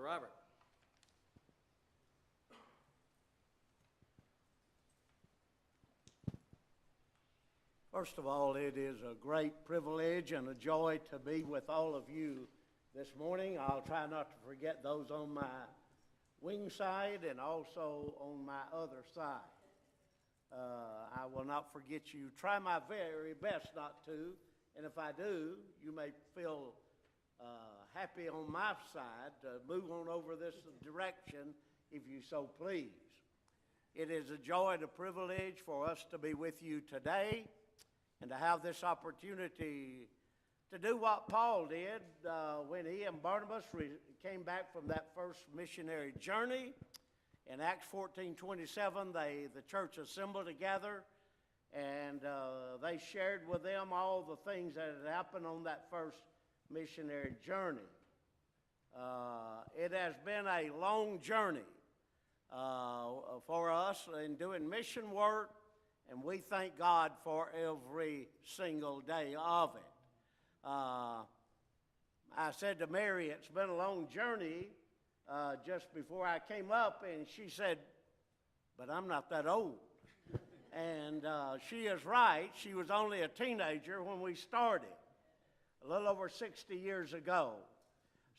Robert. First of all, it is a great privilege and a joy to be with all of you this morning. I'll try not to forget those on my wing side and also on my other side. I will not forget you. Try my very best not to, and if I do, you may feel happy on my side to move on over this direction if you so please. It is a joy and a privilege for us to be with you today and to have this opportunity to do what Paul did when he and Barnabas came back from that first missionary journey. In Acts 14:27, the church assembled together, and they shared with them all the things that had happened on that first missionary journey. It has been a long journey for us in doing mission work, and we thank God for every single day of it. I said to Mary, it's been a long journey just before I came up, and she said, but I'm not that old. And she is right. She was only a teenager when we started, a little over 60 years ago.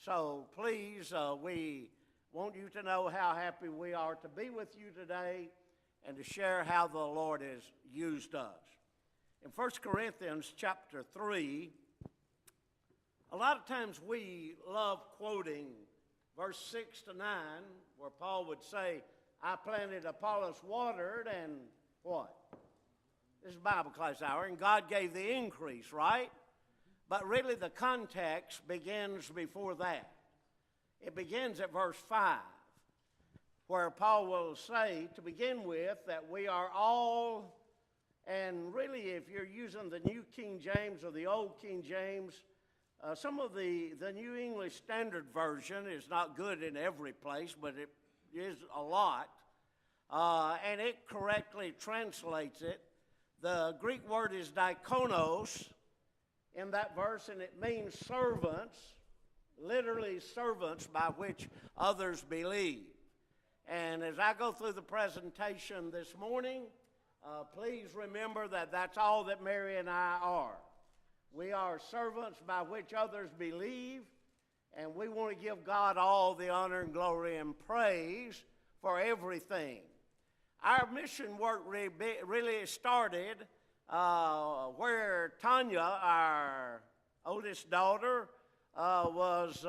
So please, we want you to know how happy we are to be with you today and to share how the Lord has used us. In 1 Corinthians chapter 3, a lot of times we love quoting verse 6 to 9, where Paul would say, I planted, Apollos watered, and what? This is Bible class hour, and God gave the increase, right? But really the context begins before that. It begins at verse 5. Where Paul will say, to begin with, that we are all, and really if you're using the New King James or the Old King James, some of the New English Standard Version is not good in every place, but it is a lot, and it correctly translates it. The Greek word is diakonos in that verse, and it means servants, literally servants by which others believe. And as I go through the presentation this morning, please remember that that's all that Mary and I are. We are servants by which others believe, and we want to give God all the honor and glory and praise for everything. Our mission work really started where Tanya, our oldest daughter, was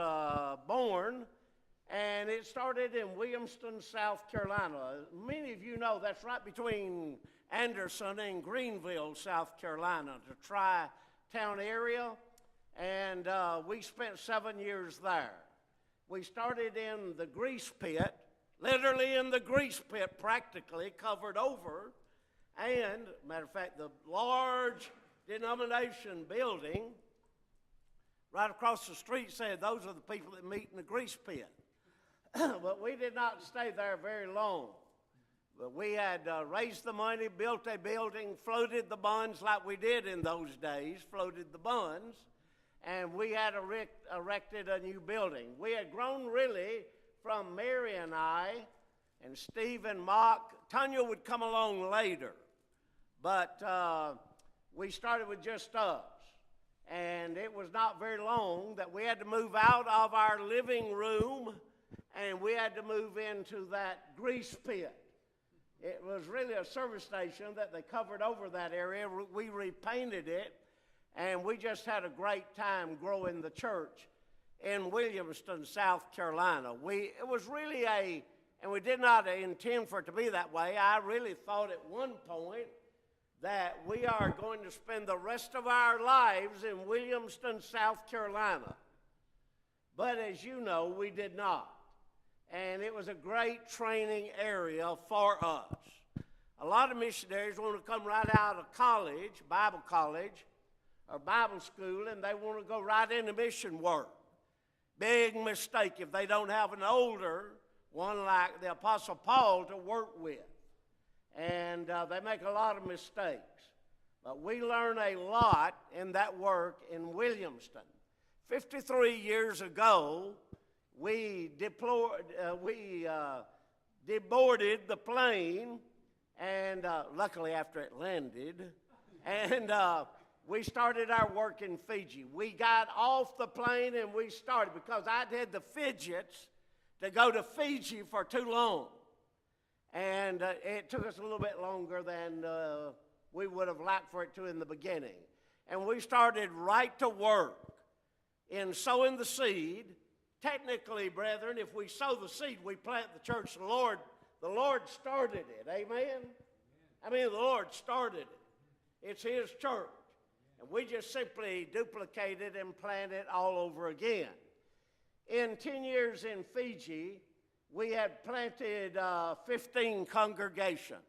born. And it started in Williamston, South Carolina. Many of you know that's right between Anderson and Greenville, South Carolina, the tri-town area. And we spent 7 years there. We started in the grease pit, literally in the grease pit, practically covered over. And, matter of fact, the large denomination building right across the street said those are the people that meet in the grease pit. But we did not stay there very long. But we had raised the money, built a building, floated the bonds like we did in those days, floated the bonds, and we had erected a new building. We had grown really from Mary and I, and Steve and Mock. Tanya would come along later, but we started with just us. And it was not very long that we had to move out of our living room and we had to move into that grease pit. It was really a service station that they covered over that area. We repainted it, and we just had a great time growing the church in Williamston, South Carolina. It was really and we did not intend for it to be that way. I really thought at one point that we are going to spend the rest of our lives in Williamston, South Carolina. But as you know, we did not. And it was a great training area for us. A lot of missionaries want to come right out of college, Bible college, or Bible school, and they want to go right into mission work. Big mistake if they don't have an older one like the Apostle Paul to work with. And they make a lot of mistakes. But we learn a lot in that work in Williamston. 53 years ago, we deboarded the plane, and luckily after it landed, and we started our work in Fiji. We got off the plane and we started because I'd had the fidgets to go to Fiji for too long. And it took us a little bit longer than we would have liked for it to in the beginning. And we started right to work in sowing the seed. Technically, brethren, if we sow the seed, we plant the church. The Lord started it. Amen? I mean, the Lord started it. It's His church. And we just simply duplicate it and plant it all over again. In 10 years in Fiji, we had planted 15 congregations.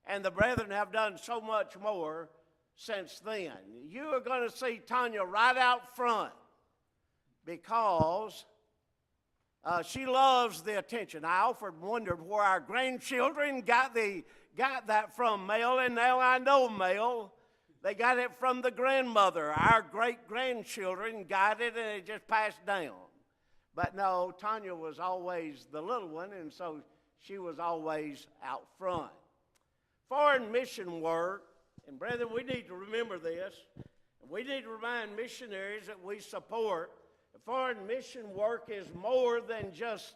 And the brethren have done so much more since then. You are going to see Tanya right out front because she loves the attention. I often wondered where our grandchildren got that from, Mel, and now I know, Mel. They got it from the grandmother. Our great-grandchildren got it, and it just passed down. But no, Tanya was always the little one, and so she was always out front. Foreign mission work, and brethren, we need to remember this. We need to remind missionaries that we support. Foreign mission work is more than just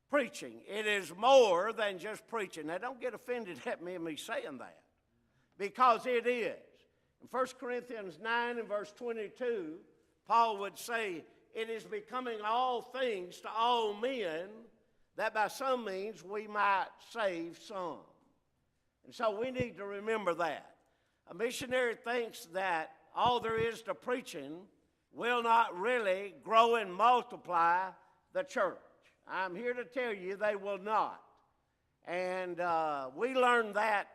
preaching. It is more than just preaching. Now, don't get offended at me saying that, because it is. In 1 Corinthians 9 and verse 22, Paul would say, it is becoming all things to all men, that by some means we might save some. And so we need to remember that. A missionary thinks that all there is to preaching will not really grow and multiply the church. I'm here to tell you they will not. And we learned that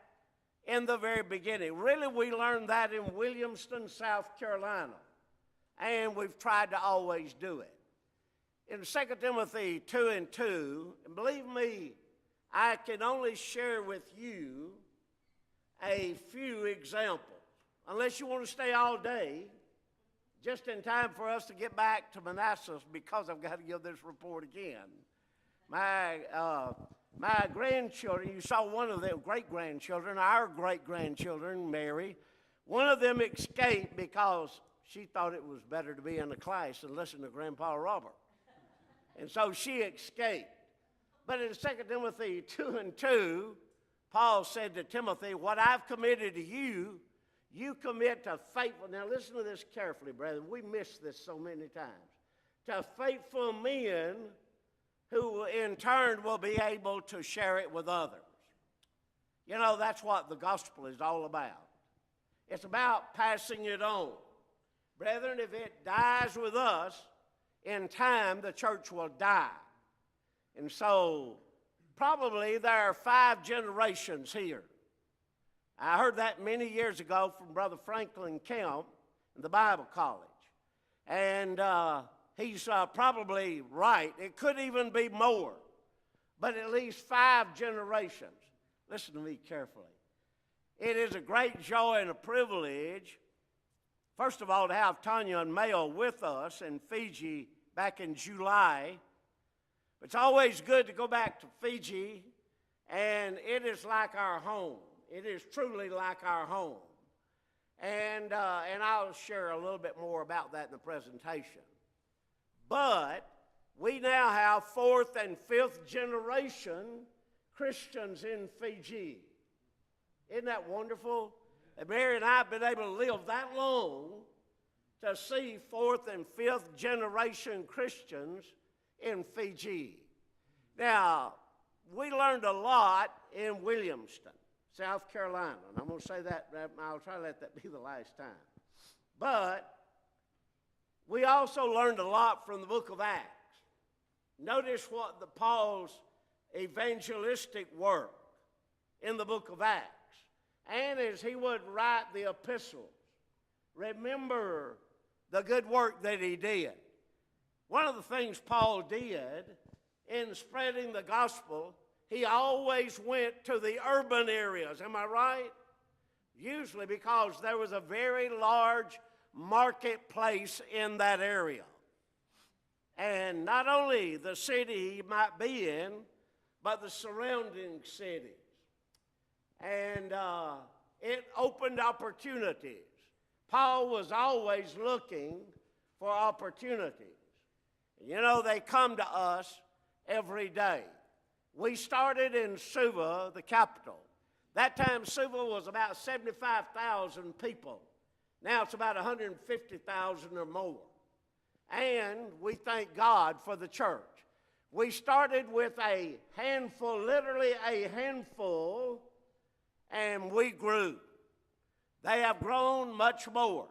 in the very beginning. Really, we learned that in Williamston, South Carolina. And we've tried to always do it. In 2 Timothy 2 and 2, and believe me, I can only share with you a few examples. Unless you want to stay all day, just in time for us to get back to Manassas, because I've got to give this report again. My grandchildren, you saw one of them, great-grandchildren, our great-grandchildren, Mary. One of them escaped because she thought it was better to be in the class than listen to Grandpa Robert. And so she escaped. But in 2 Timothy 2 and 2, Paul said to Timothy, what I've committed to you, you commit to faithful. Now listen to this carefully, brethren. We miss this so many times. To faithful men who in turn will be able to share it with others. You know, that's what the gospel is all about. It's about passing it on. Brethren, if it dies with us, in time the church will die. And so, probably there are 5 generations here. I heard that many years ago from Brother Franklin Kemp in the Bible College. And he's probably right. It could even be more. But at least 5 generations. Listen to me carefully. It is a great joy and a privilege, first of all, to have Tanya and Mel with us in Fiji back in July. It's always good to go back to Fiji, and it is like our home. It is truly like our home. And I'll share a little bit more about that in the presentation. But we now have 4th and 5th generation Christians in Fiji. Isn't that wonderful? And Mary and I have been able to live that long to see 4th and 5th generation Christians in Fiji. Now, we learned a lot in Williamston, South Carolina. And I'm going to say that, I'll try to let that be the last time. But we also learned a lot from the book of Acts. Notice what Paul's evangelistic work in the book of Acts. And as he would write the epistles, remember the good work that he did. One of the things Paul did in spreading the gospel, he always went to the urban areas. Am I right? Usually because there was a very large marketplace in that area. and not only the city he might be in, but the surrounding cities. And it opened opportunities. Paul was always looking for opportunities. You know, they come to us every day. We started in Suva, the capital. That time, Suva was about 75,000 people. Now it's about 150,000 or more. And we thank God for the church. We started with a handful, literally a handful, and we grew. They have grown much more.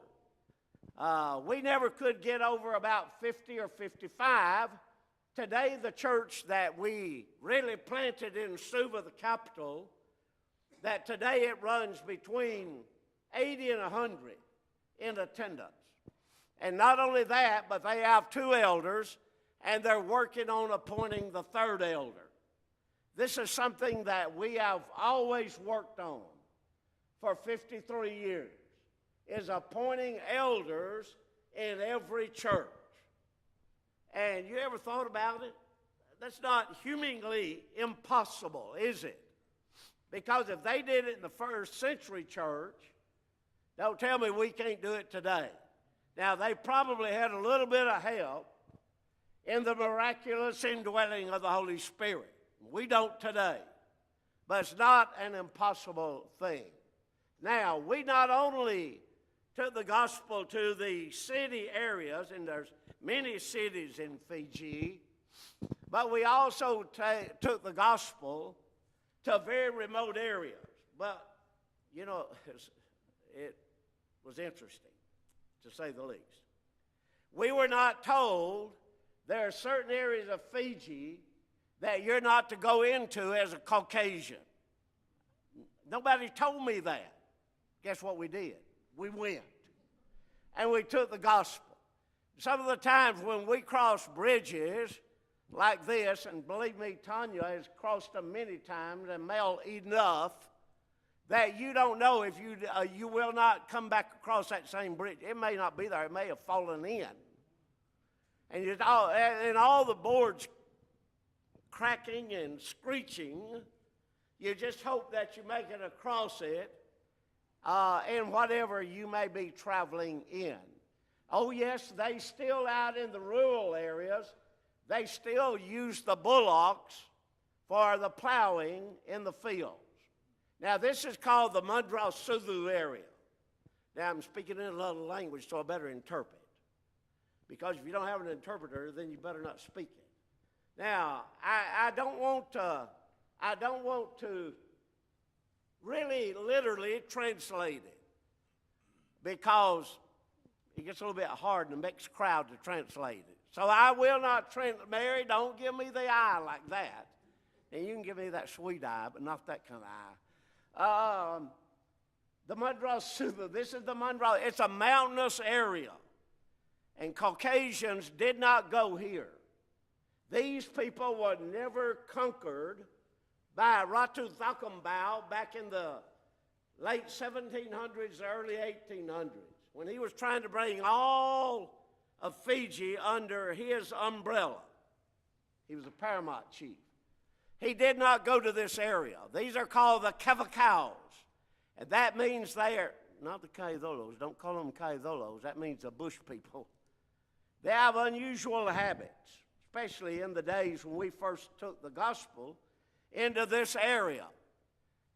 We never could get over about 50 or 55. Today, the church that we really planted in Suva, the capital, that today it runs between 80 and 100 in attendance. And not only that, but they have 2 elders, and they're working on appointing the 3rd elder. This is something that we have always worked on for 53 years, is appointing elders in every church. And you ever thought about it? That's not humanly impossible, is it? Because if they did it in the first century church, don't tell me we can't do it today. Now, they probably had a little bit of help in the miraculous indwelling of the Holy Spirit. We don't today. But it's not an impossible thing. Now, we not only took the gospel to the city areas, and there's many cities in Fiji, but we also took the gospel to very remote areas. But, you know, it was interesting, to say the least. We were not told there are certain areas of Fiji that you're not to go into as a Caucasian. Nobody told me that. Guess what we did? We went. And we took the gospel. Some of the times when we cross bridges like this, and believe me, Tanya has crossed them many times, and Mel enough, that you don't know if you will not come back across that same bridge. It may not be there. It may have fallen in. And all the boards cracking and screeching, you just hope that you make it across it in whatever you may be traveling in. Oh, yes, they still out in the rural areas, they still use the bullocks for the plowing in the fields. Now, this is called the Madras Sulu area. Now, I'm speaking in another language, so I better interpret. Because if you don't have an interpreter, then you better not speak it. Now, I don't want to really literally translate it, because it gets a little bit hard in a mixed crowd to translate it. So I will not translate. Mary, don't give me the eye like that. And you can give me that sweet eye, but not that kind of eye. The Madras Sulu, this is the Madras. It's a mountainous area. And Caucasians did not go here. These people were never conquered by Ratu Thakumbau back in the late 1700s, early 1800s, when he was trying to bring all of Fiji under his umbrella. He was a paramount chief. He did not go to this area. These are called the Kavakaus, and that means they are, not the Kaidolos, don't call them Kaidolos, that means the bush people. They have unusual habits, especially in the days when we first took the gospel into this area.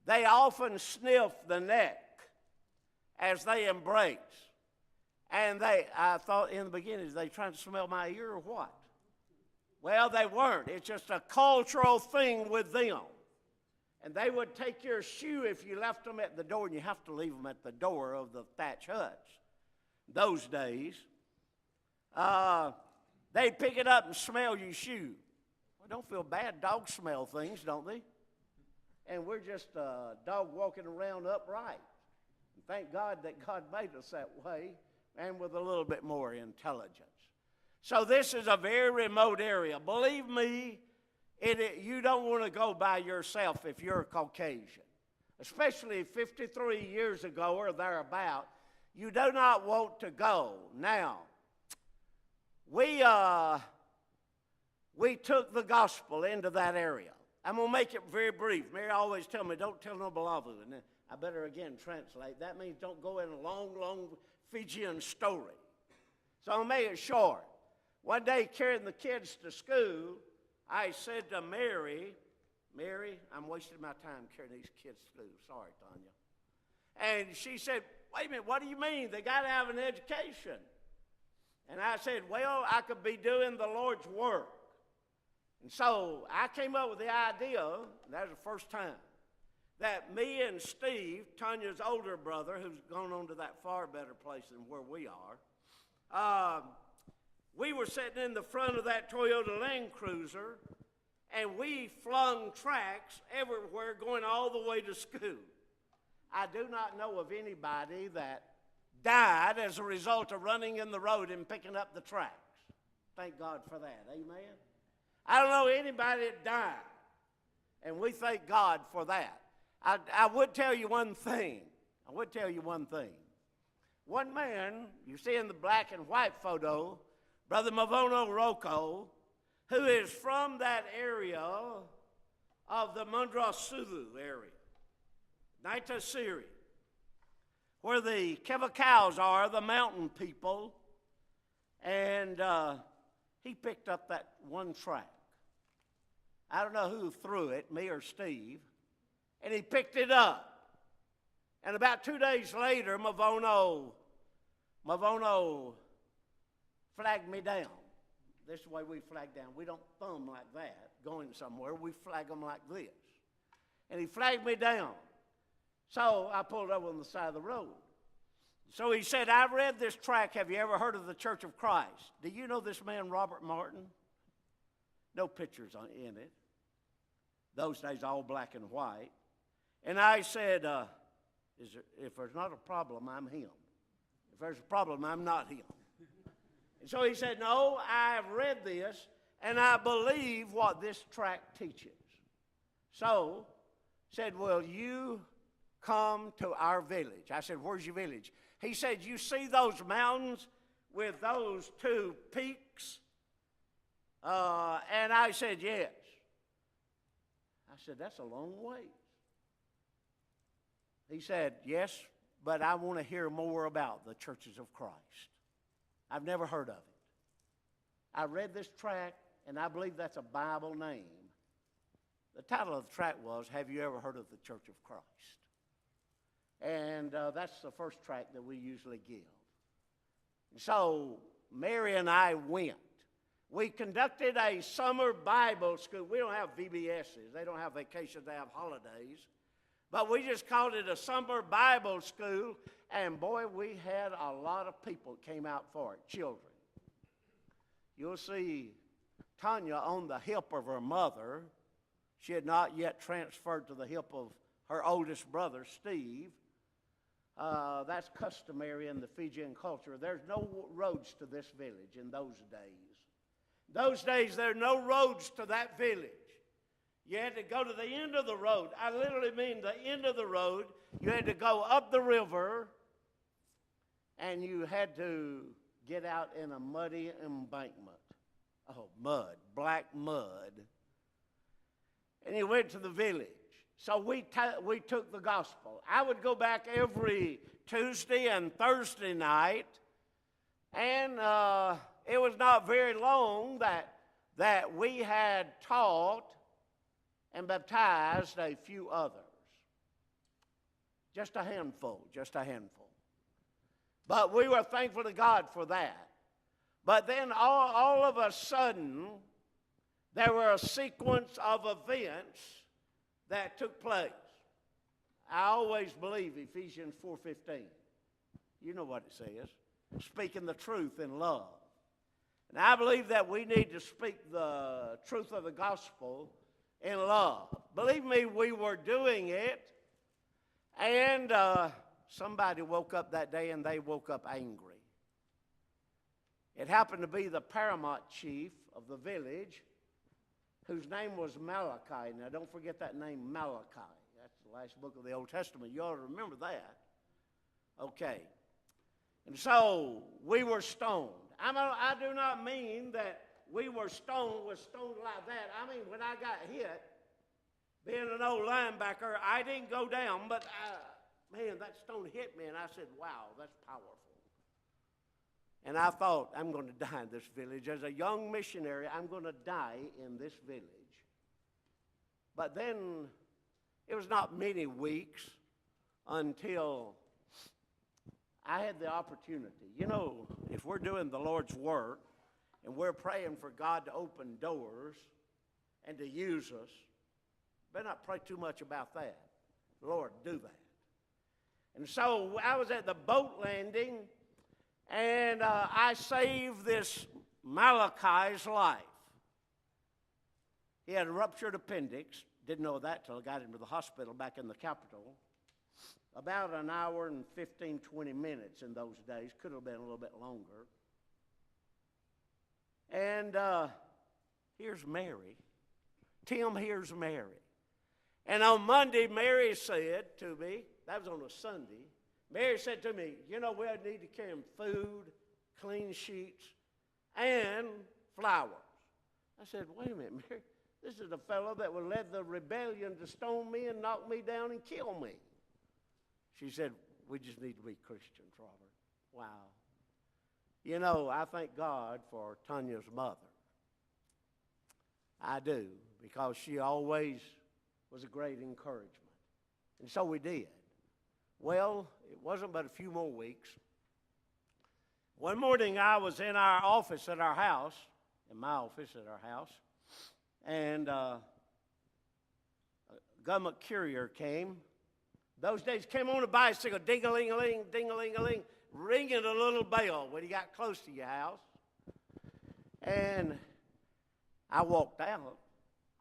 They often sniff the neck as they embrace. And I thought in the beginning, is they trying to smell my ear or what? Well, they weren't. It's just a cultural thing with them. And they would take your shoe if you left them at the door, and you have to leave them at the door of the thatch huts. Those days, they'd pick it up and smell your shoe. Well, don't feel bad. Dogs smell things, don't they? And we're just a dog walking around upright. And thank God that God made us that way, and with a little bit more intelligence. So this is a very remote area. Believe me, you don't want to go by yourself if you're a Caucasian. Especially 53 years ago or thereabout, you do not want to go. Now, we we took the gospel into that area. I'm going to make it very brief. Mary always tells me, don't tell no balavu. And I better again translate. That means don't go in a long, long Fijian story. So I'll make it short. One day, carrying the kids to school, I said to Mary, I'm wasting my time carrying these kids to school. Sorry, Tanya. And she said, wait a minute, what do you mean? They got to have an education. And I said, well, I could be doing the Lord's work. And so I came up with the idea, and that was the first time, that me and Steve, Tanya's older brother, who's gone on to that far better place than where we are, we were sitting in the front of that Toyota Land Cruiser, and we flung tracts everywhere going all the way to school. I do not know of anybody that died as a result of running in the road and picking up the tracts. Thank God for that. Amen? I don't know anybody that died, and we thank God for that. I would tell you one thing. One man, you see in the black and white photo, Brother Mavono Roko, who is from that area of the Mundrasulu area, Naita Siri, where the Kevakaus are, the mountain people, and he picked up that one track. I don't know who threw it, me or Steve, and he picked it up. And about 2 days later, Mavono flagged me down. This is the way we flag down. We don't thumb like that, going somewhere. We flag them like this. And he flagged me down. So I pulled over on the side of the road. So he said, I read this tract. Have you ever heard of the Church of Christ? Do you know this man, Robert Martin? No pictures in it. Those days, all black and white. And I said, if there's not a problem, I'm him. If there's a problem, I'm not him. And so he said, no, I've read this, and I believe what this tract teaches. So said, will you come to our village? I said, where's your village? He said, you see those mountains with those two peaks? And I said, yes. I said, that's a long way. He said, yes, but I want to hear more about the churches of Christ. I've never heard of it. I read this tract, and I believe that's a Bible name. The title of the tract was, Have You Ever Heard of the Church of Christ? And that's the first tract that we usually give. So Mary and I went. We conducted a summer Bible school. We don't have VBSs. They don't have vacations. They have holidays. But we just called it a summer Bible school. And boy, we had a lot of people came out for it, children. You'll see Tanya on the hip of her mother. She had not yet transferred to the hip of her oldest brother, Steve. That's customary in the Fijian culture. There's no roads to this village in those days. Those days, there are no roads to that village. You had to go to the end of the road. I literally mean the end of the road. You had to go up the river, and you had to get out in a muddy embankment. Oh, mud, black mud. And you went to the village. So we took the gospel. I would go back every Tuesday and Thursday night, and it was not very long that we had taught and baptized a few others. Just a handful. But we were thankful to God for that. But then all of a sudden, there were a sequence of events that took place. I always believe Ephesians 4:15. You know what it says. Speaking the truth in love. And I believe that we need to speak the truth of the gospel in love. Believe me, we were doing it. And somebody woke up that day and they woke up angry. It happened to be the paramount chief of the village, whose name was Malachi. Now, don't forget that name, Malachi. That's the last book of the Old Testament. You ought to remember that. Okay. And so we were stoned. I do not mean that we were stoned like that. I mean, when I got hit, being an old linebacker, I didn't go down, but man, that stone hit me, and I said, wow, that's powerful. And I thought, I'm going to die in this village. As a young missionary, I'm going to die in this village. But then it was not many weeks until I had the opportunity. You know, if we're doing the Lord's work and we're praying for God to open doors and to use us, better not pray too much about that. Lord, do that. And so I was at the boat landing, and I saved this Malachi's life. He had a ruptured appendix. Didn't know that till I got him to the hospital back in the capital. About an hour and 15, 20 minutes in those days. Could have been a little bit longer. And here's Mary. Tim, here's Mary. And on Monday, Mary said to me, that was on a Sunday, Mary said to me, you know, we need to carry him food, clean sheets, and flowers. I said, wait a minute, Mary. This is the fellow that would lead the rebellion to stone me and knock me down and kill me. She said, we just need to be Christians, Robert. Wow. You know, I thank God for Tanya's mother. I do, because she always was a great encouragement. And so we did. Well, it wasn't but a few more weeks. One morning I was in our office at our house, in my office at our house, and a government courier came. Those days came on a bicycle, ding-a-ling-a-ling, ding-a-ling-a-ling, ringing a little bell when he got close to your house. And I walked out,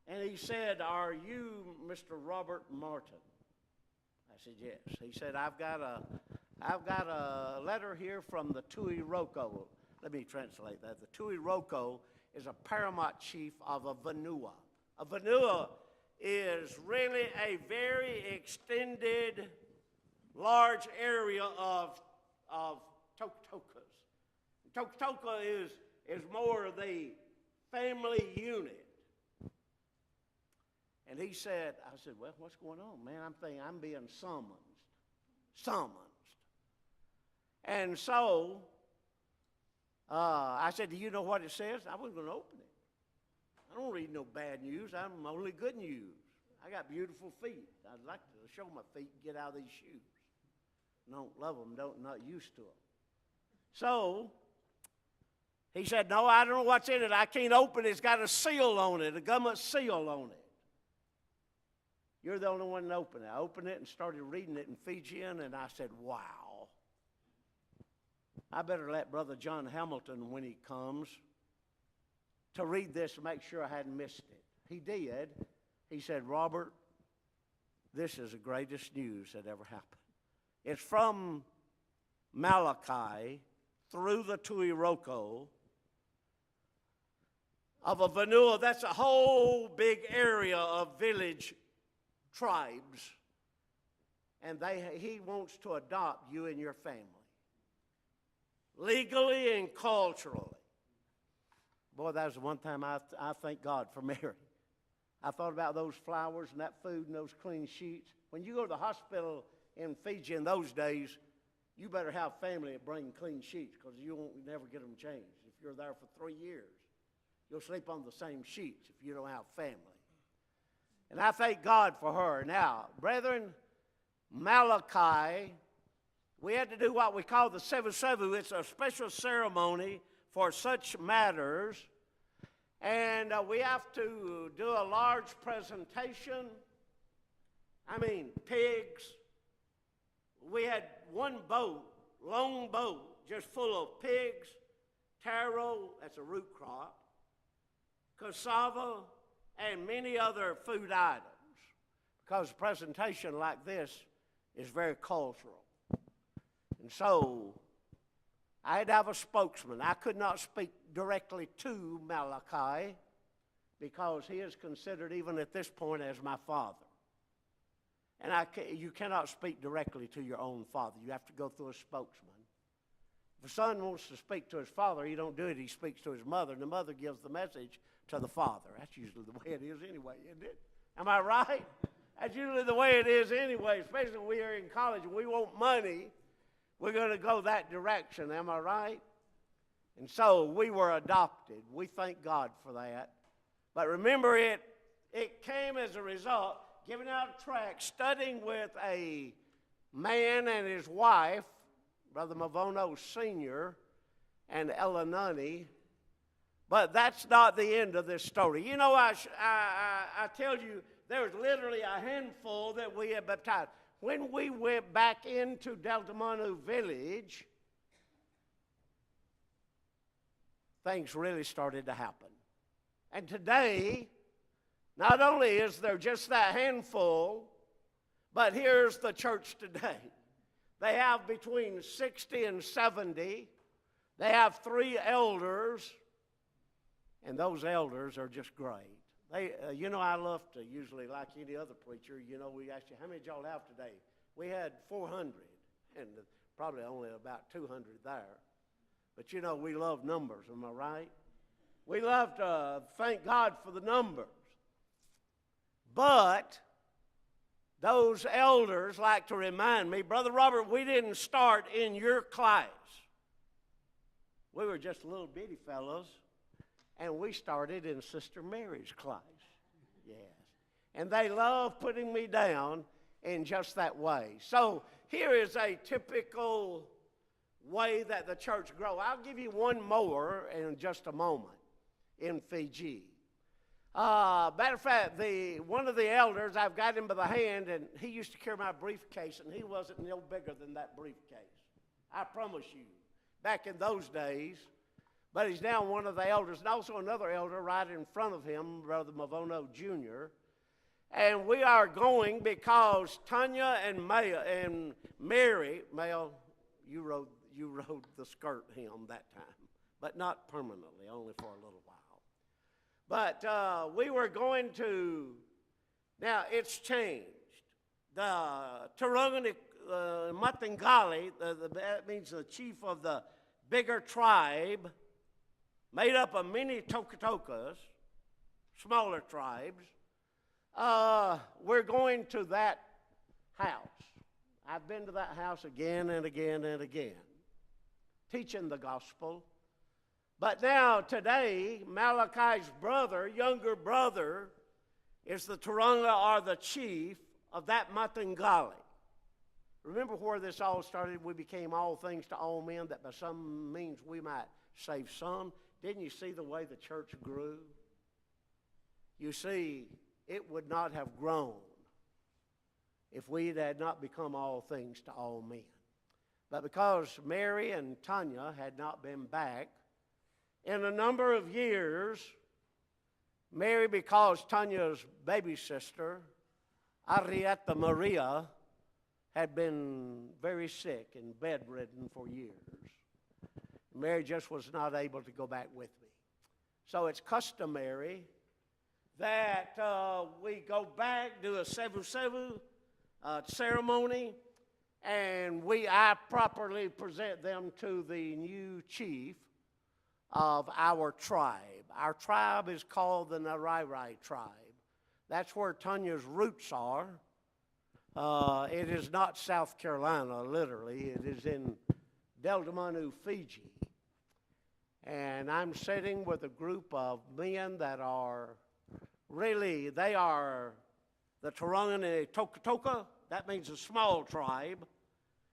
and he said, are you Mr. Robert Martin? I said, yes. He said, I've got a letter here from the Tui Roko. Let me translate that. The Tui Roko is a paramount chief of a vanua. A vanua is really a very extended, large area of Toktokas. Toktoka is more of the family unit. And he said, I said, well, what's going on, man? I'm thinking I'm being summoned. And so I said, do you know what it says? I wasn't going to open it. I don't read no bad news. I'm only good news. I got beautiful feet. I'd like to show my feet and get out of these shoes. Don't love them, not used to them. So he said, no, I don't know what's in it. I can't open it. It's got a seal on it, a government seal on it. You're the only one that opened it. I opened it and started reading it in Fijian, and I said, wow. I better let Brother John Hamilton, when he comes, to read this and make sure I hadn't missed it. He did. He said, Robert, this is the greatest news that ever happened. It's from Malachi through the Tui Roko of a vanua. That's a whole big area of village tribes. And he wants to adopt you and your family. Legally and culturally. Boy, that was the one time I thank God for Mary. I thought about those flowers and that food and those clean sheets. When you go to the hospital in Fiji in those days, you better have family that bring clean sheets because you won't never get them changed. If you're there for 3 years, you'll sleep on the same sheets if you don't have family. And I thank God for her. Now, brethren, Malachi, we had to do what we call the Sevu. It's a special ceremony for such matters. And we have to do a large presentation. I mean, pigs. We had one boat, long boat, just full of pigs, taro, that's a root crop, cassava, and many other food items. Because a presentation like this is very cultural. And so I had to have a spokesman. I could not speak directly to Malachi because he is considered, even at this point, as my father. And you cannot speak directly to your own father. You have to go through a spokesman. If a son wants to speak to his father, he don't do it. He speaks to his mother, and the mother gives the message to the father. That's usually the way it is anyway, isn't it? Am I right? That's usually the way it is anyway, especially when we are in college and we want money. We're going to go that direction. Am I right? And so we were adopted. We thank God for that. But remember, it came as a result, giving out a tract, studying with a man and his wife, Brother Mavono Sr. and Ella Nunny. But that's not the end of this story. You know, I tell you, there was literally a handful that we had baptized. When we went back into Delta Manu Village, things really started to happen. And today, not only is there just that handful, but here's the church today. They have between 60 and 70. They have 3 elders, and those elders are just great. You know, I love to usually, like any other preacher, you know, we ask you, how many did y'all have today? We had 400, and probably only about 200 there. But, you know, we love numbers, am I right? We love to thank God for the numbers. But those elders like to remind me, Brother Robert, we didn't start in your class. We were just little bitty fellows, and we started in Sister Mary's class. Yes. And they love putting me down in just that way. So here is a typical way that the church grows. I'll give you one more in just a moment in Fiji. Matter of fact, one of the elders, I've got him by the hand, and he used to carry my briefcase, and he wasn't no bigger than that briefcase. I promise you, back in those days. But he's now one of the elders, and also another elder right in front of him, Brother Mavono Jr. And we are going because Tanya and Mary, Mel, you rode the skirt hymn that time, but not permanently, only for a little while. But we were going to, now it's changed. The Turungani Matangali, that means the chief of the bigger tribe, made up of many Tokatokas, smaller tribes. We're going to that house. I've been to that house again and again and again, teaching the gospel. But now, today, Malachi's brother, younger brother, is the Turunga or the chief of that Matangali. Remember where this all started? We became all things to all men, that by some means we might save some. Didn't you see the way the church grew? You see, it would not have grown if we had not become all things to all men. But because Mary and Tanya had not been back in a number of years, Mary, because Tanya's baby sister, Arietta Maria, had been very sick and bedridden for years. Mary just was not able to go back with me. So it's customary that we go back, do a sevu-sevu ceremony, and I properly present them to the new chief of our tribe. Our tribe is called the Narairai tribe. That's where Tanya's roots are. It is not South Carolina, literally. It is in Delta Manu, Fiji. And I'm sitting with a group of men that are really, they are the Turungani Tokatoka. That means a small tribe.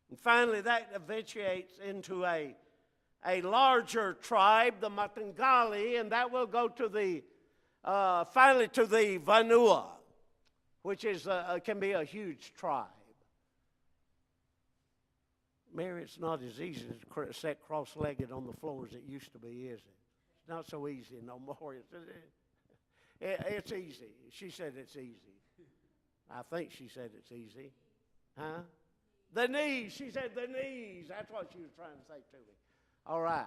And finally, that eventuates into a larger tribe, the Matangali, and that will go to finally to the Vanua, which is can be a huge tribe. Mary, it's not as easy to sit cross-legged on the floor as it used to be, is it? It's not so easy no more. It's easy. She said it's easy. I think she said it's easy. Huh? The knees. She said the knees. That's what she was trying to say to me. All right.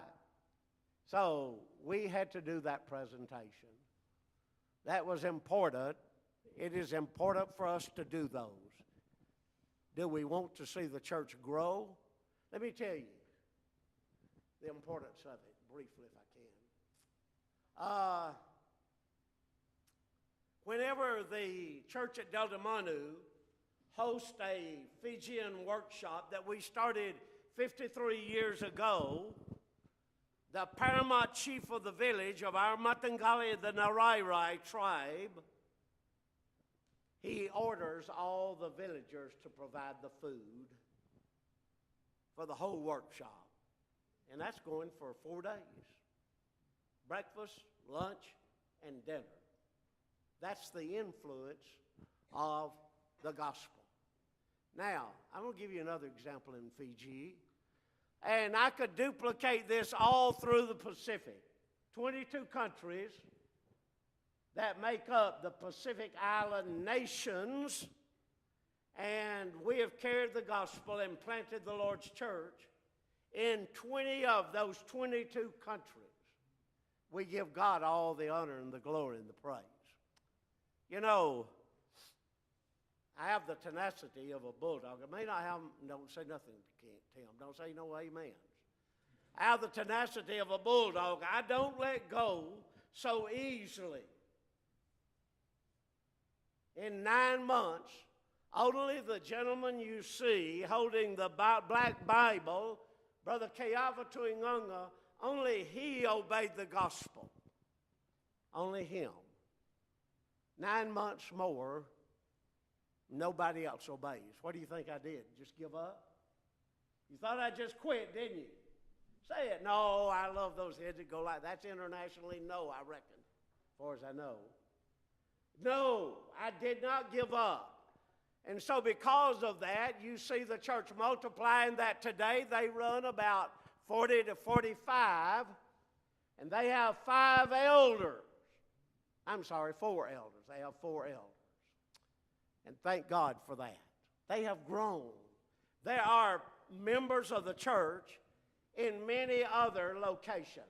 So we had to do that presentation. That was important. It is important for us to do those. Do we want to see the church grow? Let me tell you, the importance of it briefly if I can. Whenever the church at Delta Manu hosts a Fijian workshop that we started 53 years ago, the paramount chief of the village of our Matangali, the Narairai tribe, he orders all the villagers to provide the food for the whole workshop. And that's going for 4 days. Breakfast, lunch, and dinner. That's the influence of the gospel. Now, I'm going to give you another example in Fiji. And I could duplicate this all through the Pacific. 22 countries that make up the Pacific Island nations. And we have carried the gospel and planted the Lord's church in 20 of those 22 countries. We give God all the honor and the glory and the praise. You know, I have the tenacity of a bulldog. I may not have, don't say nothing, Tim. Don't say no amens. I have the tenacity of a bulldog. I don't let go so easily. In 9 months, only the gentleman you see holding the black Bible, Brother Keava Tuingunga, only he obeyed the gospel. Only him. 9 months more, nobody else obeys. What do you think I did? Just give up? You thought I just quit, didn't you? Say it. No, I love those heads that go like that's internationally. No, I reckon, as far as I know. No, I did not give up. And so because of that, you see the church multiplying that today. They run about 40 to 45, and they have 5 elders. I'm sorry, 4 elders. They have 4 elders. And thank God for that. They have grown. There are members of the church in many other locations.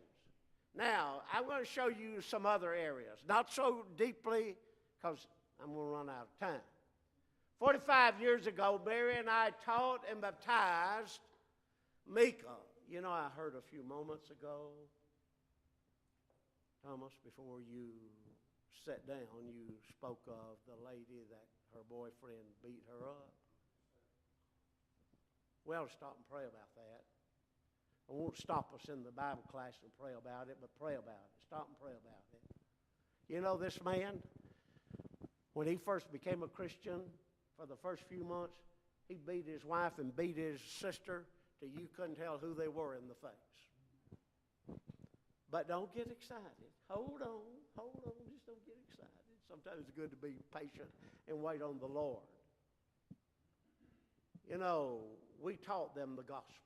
Now, I'm going to show you some other areas. Not so deeply, because I'm going to run out of time. 45 years ago, Mary and I taught and baptized Mika. You know, I heard a few moments ago, Thomas, before you sat down, you spoke of the lady that her boyfriend beat her up. We ought to stop and pray about that. I won't stop us in the Bible class and pray about it, but pray about it. Stop and pray about it. You know, this man, when he first became a Christian, for the first few months, he beat his wife and beat his sister till you couldn't tell who they were in the face. But don't get excited. Hold on. Just don't get excited. Sometimes it's good to be patient and wait on the Lord. You know, we taught them the gospel,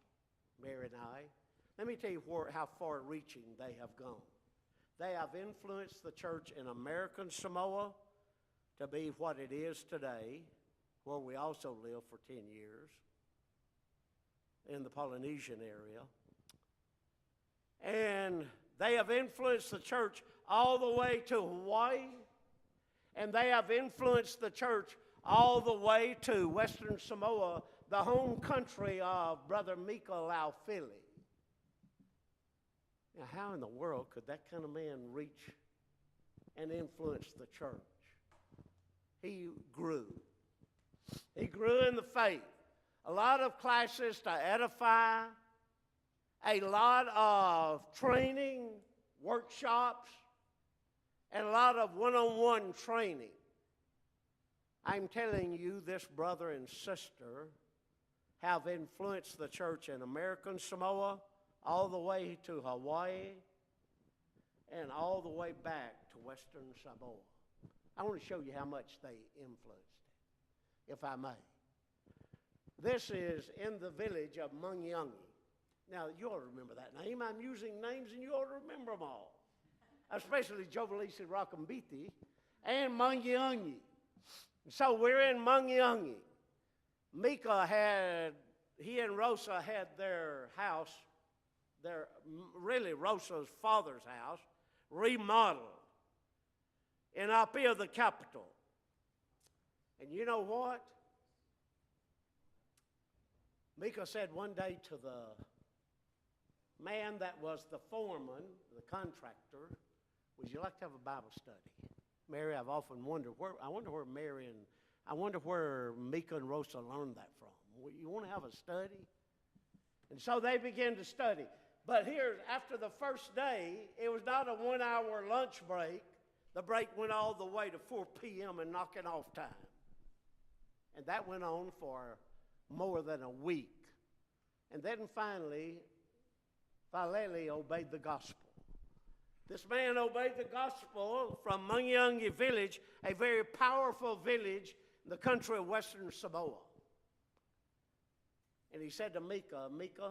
Mary and I. Let me tell you how far-reaching they have gone. They have influenced the church in American Samoa to be what it is today, where we also lived for 10 years, in the Polynesian area. And they have influenced the church all the way to Hawaii, and they have influenced the church all the way to Western Samoa, the home country of Brother Mika Laufili. Now, how in the world could that kind of man reach and influence the church? He grew. He grew in the faith. A lot of classes to edify, a lot of training, workshops, and a lot of one-on-one training. I'm telling you, this brother and sister have influenced the church in American Samoa, all the way to Hawaii, and all the way back to Western Samoa. I want to show you how much they influenced it, if I may. This is in the village of Mungyangi. Now, you ought to remember that name. I'm using names, and you ought to remember them all, especially Jovalisi Rakambiti and Mungyangi. So we're in Mungyangi. He and Rosa had their house, really Rosa's father's house, remodeled in Apia, the capital. And you know what? Mika said one day to man that was the foreman, the contractor, would you like to have a Bible study? Mary, I've often wondered I wonder where Mika and Rosa learned that from. You want to have a study? And so they began to study. But here, after the first day, it was not a 1-hour lunch break. The break went all the way to 4 p.m. and knocking off time. And that went on for more than a week. And then finally, Falele obeyed the gospel. This man obeyed the gospel from Mungyungi village, a very powerful village in the country of Western Samoa. And he said to Mika, Mika,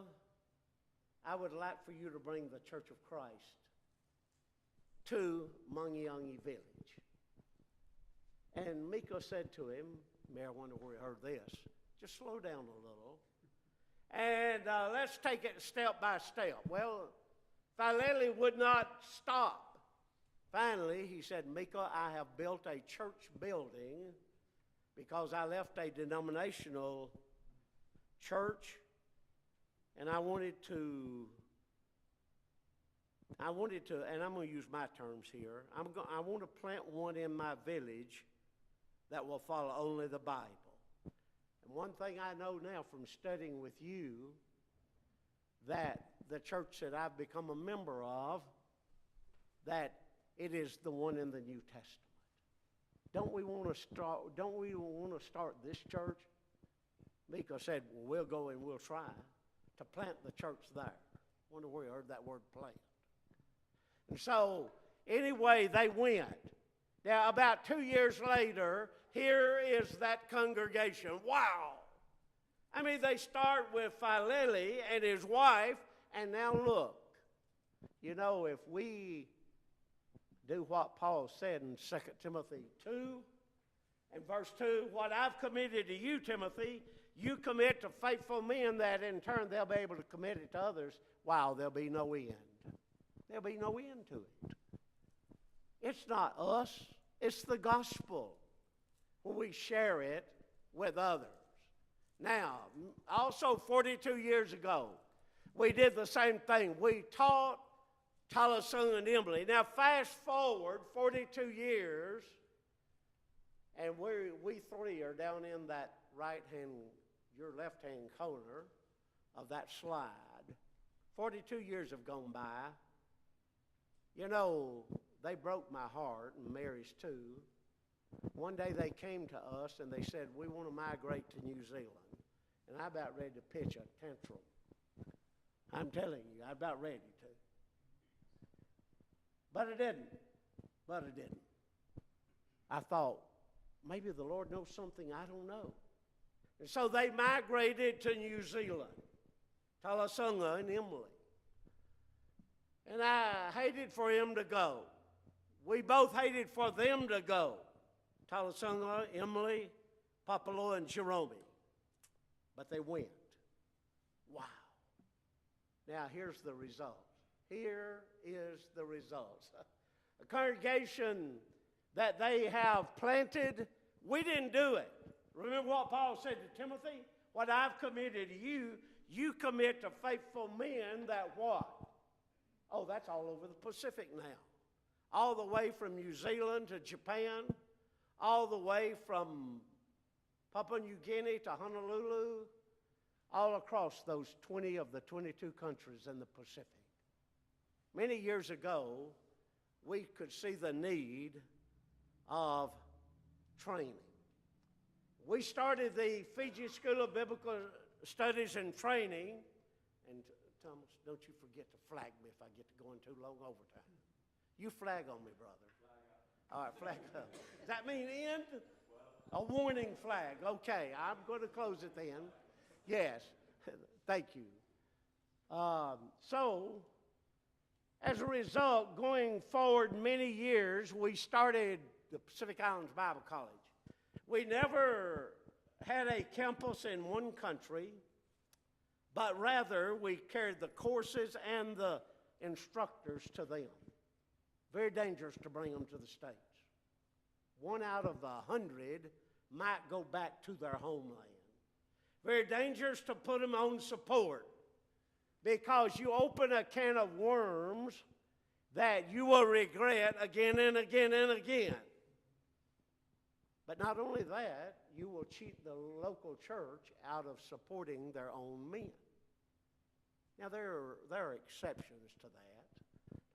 I would like for you to bring the Church of Christ to Mungyungi village. And Mika said to him, Mary, I wonder where he heard this. Just slow down a little. And let's take it step by step. Well, Falele would not stop. Finally, he said, Mika, I have built a church building because I left a denominational church, and I wanted to, and I'm going to use my terms here, I want to plant one in my village that will follow only the Bible. And one thing I know now from studying with you, that the church that I've become a member of, that it is the one in the New Testament. Don't we want to start this church? Mika said, well, we'll go and we'll try to plant the church there. Wonder where you heard that word plant. And so, anyway, they went. Now, about 2 years later, here is that congregation. Wow! I mean, they start with Falele and his wife, and now look. You know, if we do what Paul said in 2 Timothy 2, and verse 2, what I've committed to you, Timothy, you commit to faithful men that in turn they'll be able to commit it to others. Wow, there'll be no end. There'll be no end to it. It's not us. It's the gospel when we share it with others. Now, also 42 years ago, we did the same thing. We taught Talasung and Emily. Now, fast forward 42 years, and we three are down in that your left-hand corner of that slide. 42 years have gone by. You know, they broke my heart, and Mary's too. One day they came to us and they said, we want to migrate to New Zealand. And I'm about ready to pitch a tantrum. I'm telling you, I'm about ready to. But I didn't. I thought, maybe the Lord knows something I don't know. And so they migrated to New Zealand, Talasunga and Emily. And I hated for him to go. We both hated for them to go. Talasunga, Emily, Papaloa, and Jerome. But they went. Wow. Now here's the results. Here is the results. A congregation that they have planted, we didn't do it. Remember what Paul said to Timothy? What I've committed to you, you commit to faithful men that what? Oh, that's all over the Pacific now. All the way from New Zealand to Japan, all the way from Papua New Guinea to Honolulu, all across those 20 of the 22 countries in the Pacific. Many years ago, we could see the need of training. We started the Fiji School of Biblical Studies and Training, and Thomas, don't you forget to flag me if I get to going too long overtime. You flag on me, brother. All right, flag up. Does that mean end? A warning flag. Okay, I'm going to close it then. Yes, thank you. So, as a result, going forward many years, we started the Pacific Islands Bible College. We never had a campus in one country, but rather we carried the courses and the instructors to them. Very dangerous to bring them to the States. 1 out of 100 might go back to their homeland. Very dangerous to put them on support. because you open a can of worms that you will regret again and again and again. But not only that, you will cheat the local church out of supporting their own men. Now, there are exceptions to that,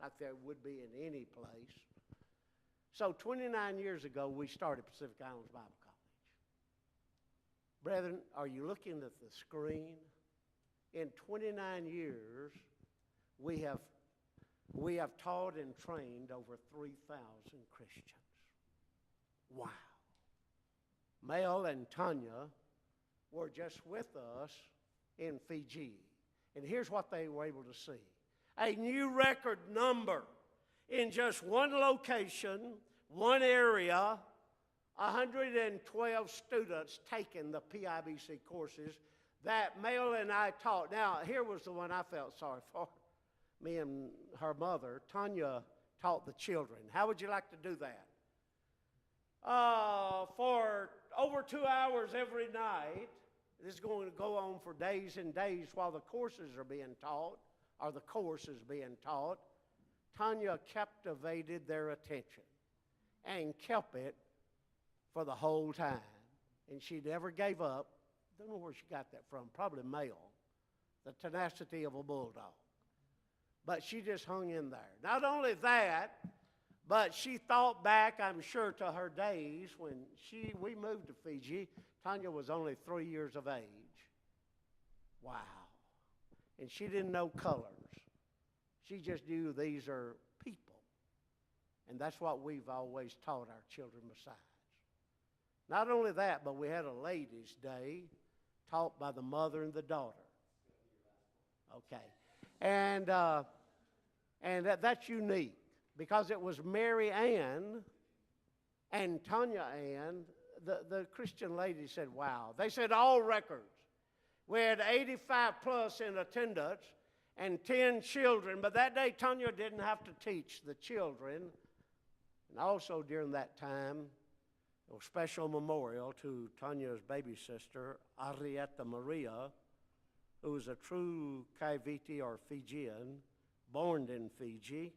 like there would be in any place. So 29 years ago, we started Pacific Islands Bible College. Brethren, are you looking at the screen? In 29 years, we have taught and trained over 3,000 Christians. Wow. Mel and Tanya were just with us in Fiji. And here's what they were able to see. A new record number in just one location, one area, 112 students taking the PIBC courses that Mel and I taught. Now, here was the one I felt sorry for. Me and her mother, Tanya, taught the children. How would you like to do that? For over 2 hours every night. This is going to go on for days and days while the courses are being taught, or the course is being taught. Tanya captivated their attention and kept it for the whole time. And she never gave up. Don't know where she got that from. Probably Mel. The tenacity of a bulldog. But she just hung in there. Not only that, but she thought back, I'm sure, to her days when we moved to Fiji. Tanya was only 3 years of age. Wow. And she didn't know colors. She just knew these are people. And that's what we've always taught our children besides. Not only that, but we had a ladies' day taught by the mother and the daughter. Okay. And that's unique because it was Mary Ann and Tanya Ann. The Christian ladies said, wow. They said all records. We had 85 plus in attendance and 10 children. But that day, Tanya didn't have to teach the children. And also during that time, a special memorial to Tanya's baby sister, Arietta Maria, who was a true Kaiviti or Fijian, born in Fiji.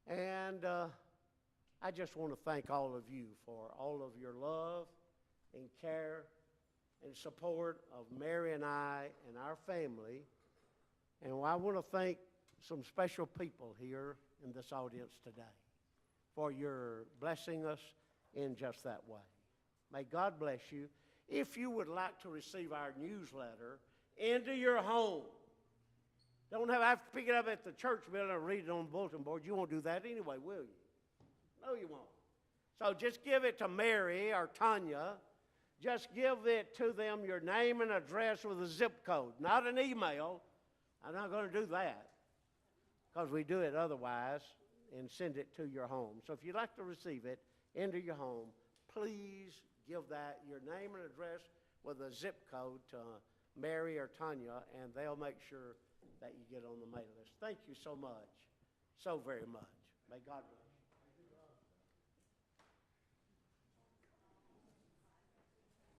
And I just want to thank all of you for all of your love and care and support of Mary and I and our family. And I want to thank some special people here in this audience today for your blessing us in just that way. May God bless you. If you would like to receive our newsletter into your home, don't have to pick it up at the church building and read it on the bulletin board. You won't do that anyway, will you? No, you won't. So just give it to Mary or Tanya. Just give it to them, your name and address with a zip code, not an email. I'm not going to do that because we do it otherwise and send it to your home. So if you'd like to receive it into your home, please give that, your name and address with a zip code to Mary or Tanya, and they'll make sure that you get on the mailing list. Thank you so much, so very much. May God bless you.